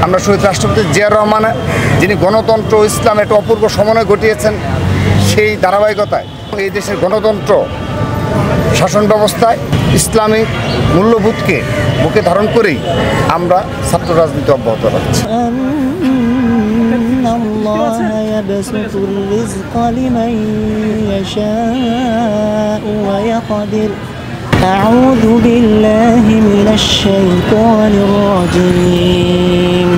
আমরা শহীদ রাষ্ট্রপতি জিয়াউর রহমান যিনি গণতন্ত্র ও ইসলামের একটা অপূর্ব সমন্বয় ঘটিয়েছেন, সেই ধারাবাহিকতায় এই দেশের গণতন্ত্র শাসন ব্যবস্থায় ইসলামিক মূল্যবোধকে বুকে ধারণ করেই আমরা ছাত্র রাজনীতি অব্যাহত রাখছি। أعوذ بالله من الشيطان الرجيم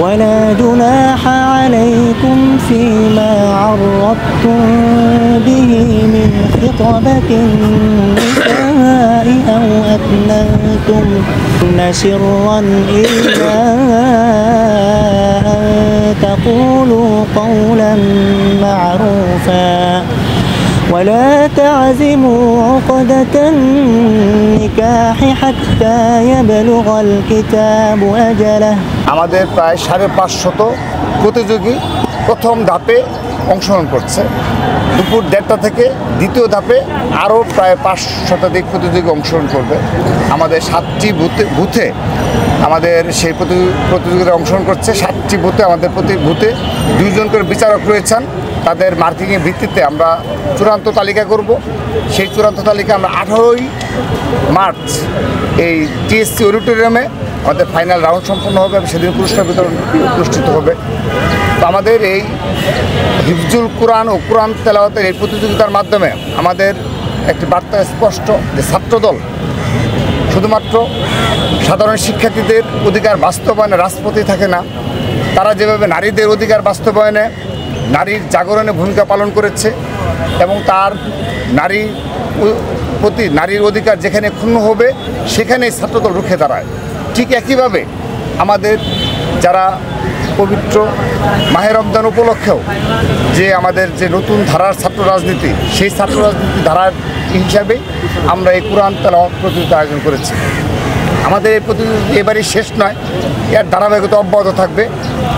ولا جناح عليكم فيما عرضتم به من خطبة النساء أو أكننتم سرا إلا أن تقولوا قولا معروفا ولا تعزموا عقدة النكاح حتى يبلغ الكتاب أجله। আমাদের প্রায় 550 প্রতিযোগী প্রথম ধাপে অংশগ্রহণ করছে। দুপুর 1:30টা থেকে দ্বিতীয় ধাপে আরও প্রায় 500 শতাধিক প্রতিযোগী অংশগ্রহণ করবে। আমাদের 7টি বুথে আমাদের সেই প্রতিযোগিতায় অংশগ্রহণ করছে। 7টি বুথে আমাদের প্রতি বুথে 2 জন করে বিচারক রয়েছেন। তাদের মার্কিংয়ের ভিত্তিতে আমরা চূড়ান্ত তালিকা করব। সেই চূড়ান্ত তালিকা আমরা 18ই মার্চ এই টিএসসি অডিটোরিয়ামে আমাদের ফাইনাল রাউন্ড সম্পন্ন হবে এবং সেদিন পুরস্কার বিতরণ অনুষ্ঠিত হবে। তো আমাদের এই হিফজুল কোরআন ও কোরআন তেলাওয়াতের এই প্রতিযোগিতার মাধ্যমে আমাদের একটি বার্তা স্পষ্ট যে ছাত্রদল শুধুমাত্র সাধারণ শিক্ষার্থীদের অধিকার বাস্তবায়নে রাজপথে থাকে না, তারা যেভাবে নারীদের অধিকার বাস্তবায়নে নারীর জাগরণে ভূমিকা পালন করেছে এবং তার নারীর অধিকার যেখানে ক্ষুণ্ণ হবে সেখানেই ছাত্রদল রুখে দাঁড়ায়। ঠিক একইভাবে আমাদের যারা পবিত্র মাহে রমজান উপলক্ষেও যে আমাদের যে নতুন ধারার ছাত্র রাজনীতি, সেই ছাত্র রাজনীতি ধারার হিসাবে আমরা এই কোরআন তেলাওয়াত প্রতিযোগিতা আয়োজন করেছি। আমাদের এই প্রতিযোগিতা এবারই শেষ নয়, এর ধারাবাহিকতা অব্যাহত থাকবে।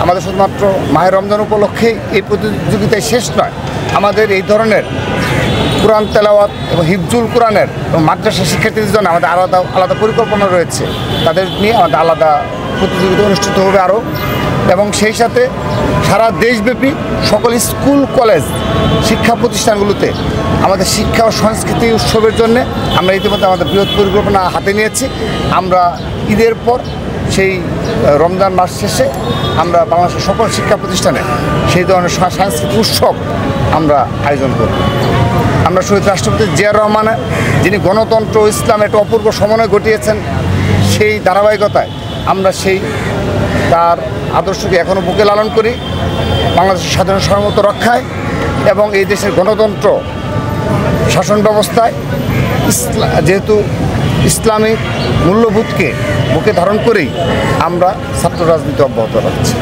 আমাদের শুধুমাত্র মাহে রমজান উপলক্ষেই এই প্রতিযোগিতায় শেষ নয়, আমাদের এই ধরনের কোরআন তেলাওয়াত এবং হিফজুল কোরআনের এবং মাদ্রাসা শিক্ষার্থীদের জন্য আমাদের আলাদা আলাদা পরিকল্পনা রয়েছে। তাদের নিয়ে আমাদের আলাদা প্রতিযোগিতা অনুষ্ঠিত হবে আরও, এবং সেই সাথে সারা দেশব্যাপী সকল স্কুল কলেজ শিক্ষা প্রতিষ্ঠানগুলোতে আমাদের শিক্ষা ও সংস্কৃতি উৎসবের জন্য আমরা ইতিমধ্যে আমাদের বৃহৎ পরিকল্পনা হাতে নিয়েছি। আমরা ঈদের পর সেই রমজান মাস শেষে আমরা বাংলাদেশের সকল শিক্ষা প্রতিষ্ঠানে সেই ধরনের সাংস্কৃতিক উৎসব আমরা আয়োজন করব। আমরা শহীদ রাষ্ট্রপতি জিয়াউর রহমান যিনি গণতন্ত্র ও ইসলামের একটা অপূর্ব সমন্বয় ঘটিয়েছেন, সেই ধারাবাহিকতায় আমরা তার আদর্শকে এখনও বুকে লালন করি বাংলাদেশের সাধারণ সার্বভৌমত্ব রক্ষায় এবং এই দেশের গণতন্ত্র শাসন ব্যবস্থায় যেহেতু ইসলামিক মূল্যবোধকে বুকে ধারণ করেই আমরা ছাত্র রাজনীতি অব্যাহত রাখছি।